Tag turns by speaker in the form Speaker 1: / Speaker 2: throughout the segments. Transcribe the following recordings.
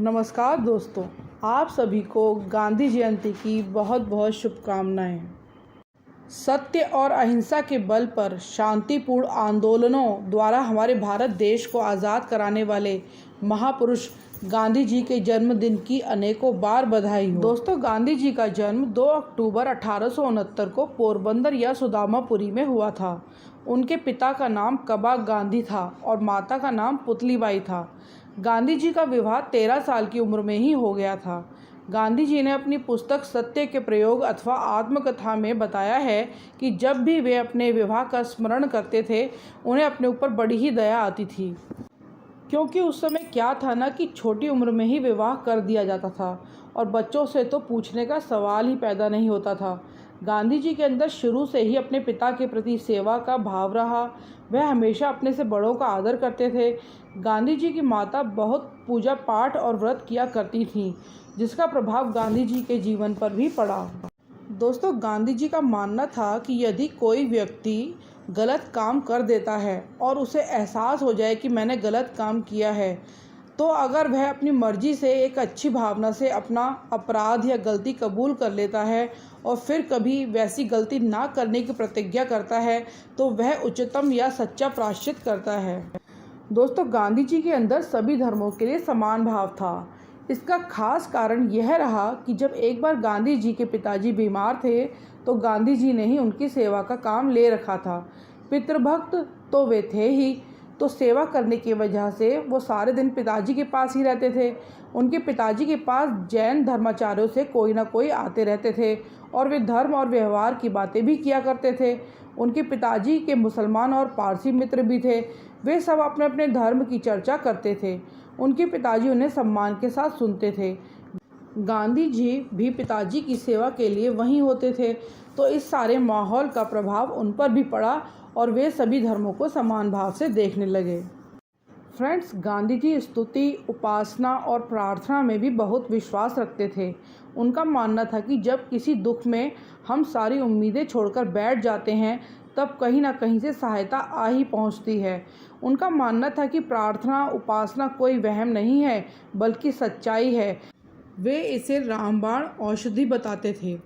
Speaker 1: नमस्कार दोस्तों, आप सभी को गांधी जयंती की बहुत बहुत शुभकामनाएं। सत्य और अहिंसा के बल पर शांतिपूर्ण आंदोलनों द्वारा हमारे भारत देश को आज़ाद कराने वाले महापुरुष गांधी जी के जन्मदिन की अनेकों बार बधाई हो। दोस्तों, गांधी जी का जन्म 2 अक्टूबर 1869 को पोरबंदर या सुदामापुरी में हुआ था। उनके पिता का नाम कबा गांधी था और माता का नाम पुतलीबाई था। गांधी जी का विवाह 13 साल की उम्र में ही हो गया था। गांधी जी ने अपनी पुस्तक सत्य के प्रयोग अथवा आत्मकथा में बताया है कि जब भी वे अपने विवाह का स्मरण करते थे, उन्हें अपने ऊपर बड़ी ही दया आती थी, क्योंकि उस समय क्या था ना कि छोटी उम्र में ही विवाह कर दिया जाता था और बच्चों से तो पूछने का सवाल ही पैदा नहीं होता था। गांधी जी के अंदर शुरू से ही अपने पिता के प्रति सेवा का भाव रहा। वह हमेशा अपने से बड़ों का आदर करते थे। गांधी जी की माता बहुत पूजा पाठ और व्रत किया करती थीं, जिसका प्रभाव गांधी जी के जीवन पर भी पड़ा। दोस्तों, गांधी जी का मानना था कि यदि कोई व्यक्ति गलत काम कर देता है और उसे एहसास हो जाए कि मैंने गलत काम किया है, तो अगर वह अपनी मर्जी से एक अच्छी भावना से अपना अपराध या गलती कबूल कर लेता है और फिर कभी वैसी गलती ना करने की प्रतिज्ञा करता है, तो वह उच्चतम या सच्चा प्रायश्चित करता है। दोस्तों, गांधी जी के अंदर सभी धर्मों के लिए समान भाव था। इसका खास कारण यह रहा कि जब एक बार गांधी जी के पिताजी बीमार थे, तो गांधी जी ने ही उनकी सेवा का काम ले रखा था। पितृभक्त तो वे थे ही, तो सेवा करने की वजह से वो सारे दिन पिताजी के पास ही रहते थे। उनके पिताजी के पास जैन धर्माचार्यों से कोई ना कोई आते रहते थे और वे धर्म और व्यवहार की बातें भी किया करते थे। उनके पिताजी के मुसलमान और पारसी मित्र भी थे। वे सब अपने अपने धर्म की चर्चा करते थे। उनके पिताजी उन्हें सम्मान के साथ सुनते थे। गांधी जी भी पिताजी की सेवा के लिए वहीं होते थे, तो इस सारे माहौल का प्रभाव उन पर भी पड़ा और वे सभी धर्मों को समान भाव से देखने लगे। फ्रेंड्स, गांधी जी स्तुति, उपासना और प्रार्थना में भी बहुत विश्वास रखते थे। उनका मानना था कि जब किसी दुख में हम सारी उम्मीदें छोड़कर बैठ जाते हैं, तब कहीं ना कहीं से सहायता आ ही पहुंचती है। उनका मानना था कि प्रार्थना उपासना कोई वहम नहीं है, बल्कि सच्चाई है। वे इसे रामबाण औषधि बताते थे।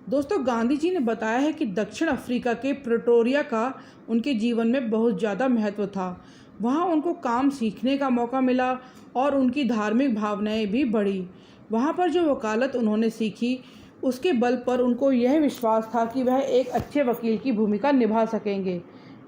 Speaker 1: दोस्तों, गांधी जी ने बताया है कि दक्षिण अफ्रीका के प्रिटोरिया का उनके जीवन में बहुत ज़्यादा महत्व था। वहाँ उनको काम सीखने का मौका मिला और उनकी धार्मिक भावनाएं भी बढ़ी। वहाँ पर जो वकालत उन्होंने सीखी, उसके बल पर उनको यह विश्वास था कि वह एक अच्छे वकील की भूमिका निभा सकेंगे।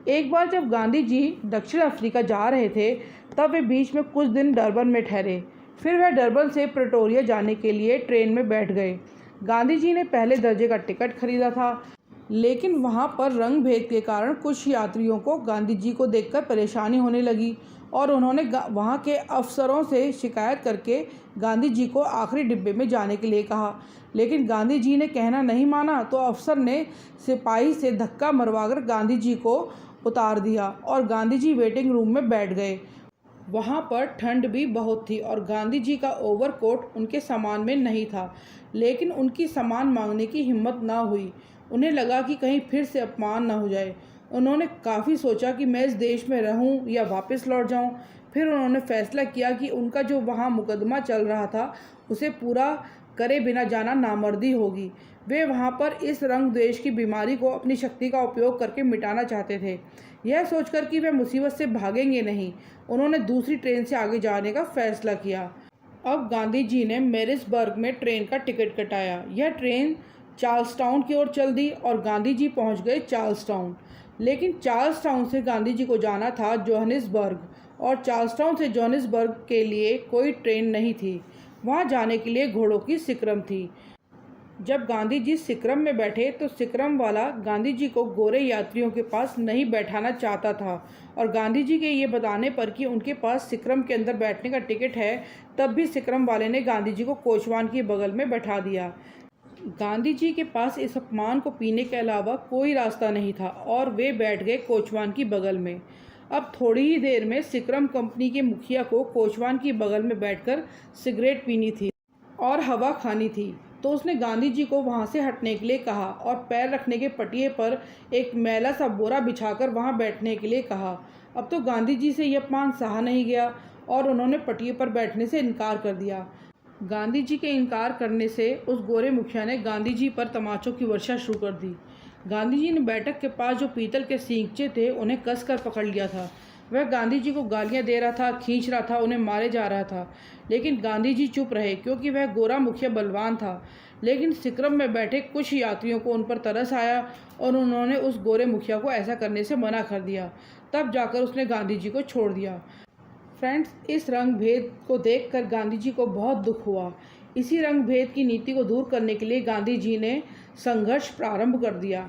Speaker 1: एक बार जब गांधी जी दक्षिण अफ्रीका जा रहे थे, तब वे बीच में कुछ दिन डरबन में ठहरे। फिर वह डरबन से प्रिटोरिया जाने के लिए ट्रेन में बैठ गए। गांधी जी ने पहले दर्जे का टिकट खरीदा था, लेकिन वहां पर रंग भेद के कारण कुछ यात्रियों को गांधी जी को देखकर परेशानी होने लगी और उन्होंने वहां के अफसरों से शिकायत करके गांधी जी को आखिरी डिब्बे में जाने के लिए कहा। लेकिन गांधी जी ने कहना नहीं माना, तो अफसर ने सिपाही से धक्का मरवाकर गांधी जी को उतार दिया और गांधी जी वेटिंग रूम में बैठ गए। वहाँ पर ठंड भी बहुत थी और गांधी जी का ओवरकोट उनके सामान में नहीं था, लेकिन उनकी सामान मांगने की हिम्मत ना हुई। उन्हें लगा कि कहीं फिर से अपमान ना हो जाए। उन्होंने काफ़ी सोचा कि मैं इस देश में रहूं या वापस लौट जाऊं। फिर उन्होंने फैसला किया कि उनका जो वहाँ मुकदमा चल रहा था, उसे पूरा करे बिना जाना नामर्दी होगी। वे वहाँ पर इस रंग द्वेष की बीमारी को अपनी शक्ति का उपयोग करके मिटाना चाहते थे। यह सोचकर कि वे मुसीबत से भागेंगे नहीं, उन्होंने दूसरी ट्रेन से आगे जाने का फैसला किया। अब गांधी जी ने मैरिसबर्ग में ट्रेन का टिकट कटाया। यह ट्रेन चार्ल्सटाउन की ओर चल दी और गांधी जी पहुंच गए चार्ल्सटाउन। लेकिन चार्ल्सटाउन से गांधी जी को जाना था जोहानिसबर्ग, और चार्ल्सटाउन से जोहानिसबर्ग के लिए कोई ट्रेन नहीं थी। वहां जाने के लिए घोड़ों की सिक्रम थी। जब गांधी जी सिक्रम में बैठे, तो सिक्रम वाला गांधी जी को गोरे यात्रियों के पास नहीं बैठाना चाहता था और गांधी जी के ये बताने पर कि उनके पास सिक्रम के अंदर बैठने का टिकट है, तब भी सिक्रम वाले ने गांधी जी को कोचवान के बगल में बैठा दिया। गांधी जी के पास इस अपमान को पीने के अलावा कोई रास्ता नहीं था और वे बैठ गए कोचवान की बगल में। अब थोड़ी ही देर में सिक्रम कंपनी के मुखिया को कोचवान की बगल में बैठकर सिगरेट पीनी थी और हवा खानी थी, तो उसने गांधी जी को वहां से हटने के लिए कहा और पैर रखने के पटिए पर एक मैला सा बोरा बिछाकर वहां बैठने के लिए कहा। अब तो गांधी जी से यह अपमान सहा नहीं गया और उन्होंने पटिए पर बैठने से इनकार कर दिया। गांधी जी के इनकार करने से उस गोरे मुखिया ने गांधी जी पर तमाचों की वर्षा शुरू कर दी। गांधी जी ने बैठक के पास जो पीतल के सींगचे थे उन्हें कसकर पकड़ लिया था। वह गांधी जी को गालियां दे रहा था, खींच रहा था, उन्हें मारे जा रहा था, लेकिन गांधी जी चुप रहे क्योंकि वह गोरा मुखिया बलवान था। लेकिन सिक्रम में बैठे कुछ यात्रियों को उन पर तरस आया और उन्होंने उस गोरे मुखिया को ऐसा करने से मना कर दिया। तब जाकर उसने गांधी जी को छोड़ दिया। फ्रेंड्स, इस रंग भेद को देखकर गांधी जी को बहुत दुख हुआ। इसी रंग भेद की नीति को दूर करने के लिए गांधी जी ने संघर्ष प्रारंभ कर दिया।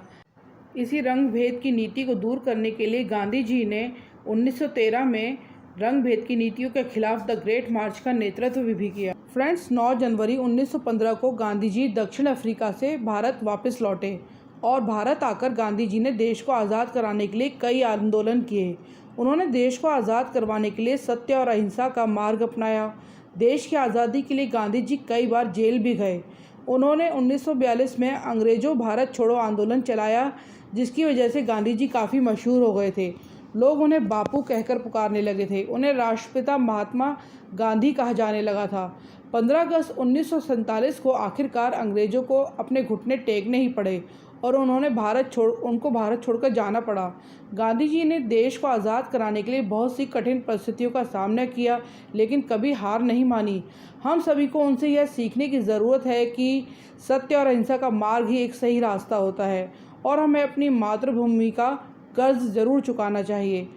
Speaker 1: इसी रंग भेद की नीति को दूर करने के लिए गांधी जी ने 1913 में रंग भेद की नीतियों के खिलाफ द ग्रेट मार्च का नेतृत्व भी किया। फ्रेंड्स, 9 जनवरी 1915 को गांधी जी दक्षिण अफ्रीका से भारत वापस लौटे और भारत आकर गांधी जी ने देश को आज़ाद कराने के लिए कई आंदोलन किए। उन्होंने देश को आज़ाद करवाने के लिए सत्य और अहिंसा का मार्ग अपनाया। देश की आज़ादी के लिए गांधी जी कई बार जेल भी गए। उन्होंने 1942 में अंग्रेज़ों भारत छोड़ो आंदोलन चलाया, जिसकी वजह से गांधी जी काफ़ी मशहूर हो गए थे। लोग उन्हें बापू कहकर पुकारने लगे थे। उन्हें राष्ट्रपिता महात्मा गांधी कहा जाने लगा था। 15 अगस्त 1947 को आखिरकार अंग्रेज़ों को अपने घुटने टेकने ही पड़े और उनको भारत छोड़कर जाना पड़ा। गांधी जी ने देश को आज़ाद कराने के लिए बहुत सी कठिन परिस्थितियों का सामना किया, लेकिन कभी हार नहीं मानी। हम सभी को उनसे यह सीखने की ज़रूरत है कि सत्य और अहिंसा का मार्ग ही एक सही रास्ता होता है और हमें अपनी मातृभूमि का कर्ज ज़रूर चुकाना चाहिए।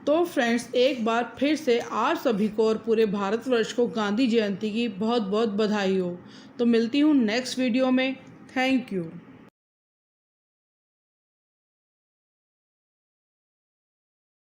Speaker 1: तो फ्रेंड्स, एक बार फिर से आप सभी को और पूरे भारतवर्ष को गांधी जयंती की बहुत बहुत बधाई हो। तो मिलती हूँ नेक्स्ट वीडियो में। Thank you.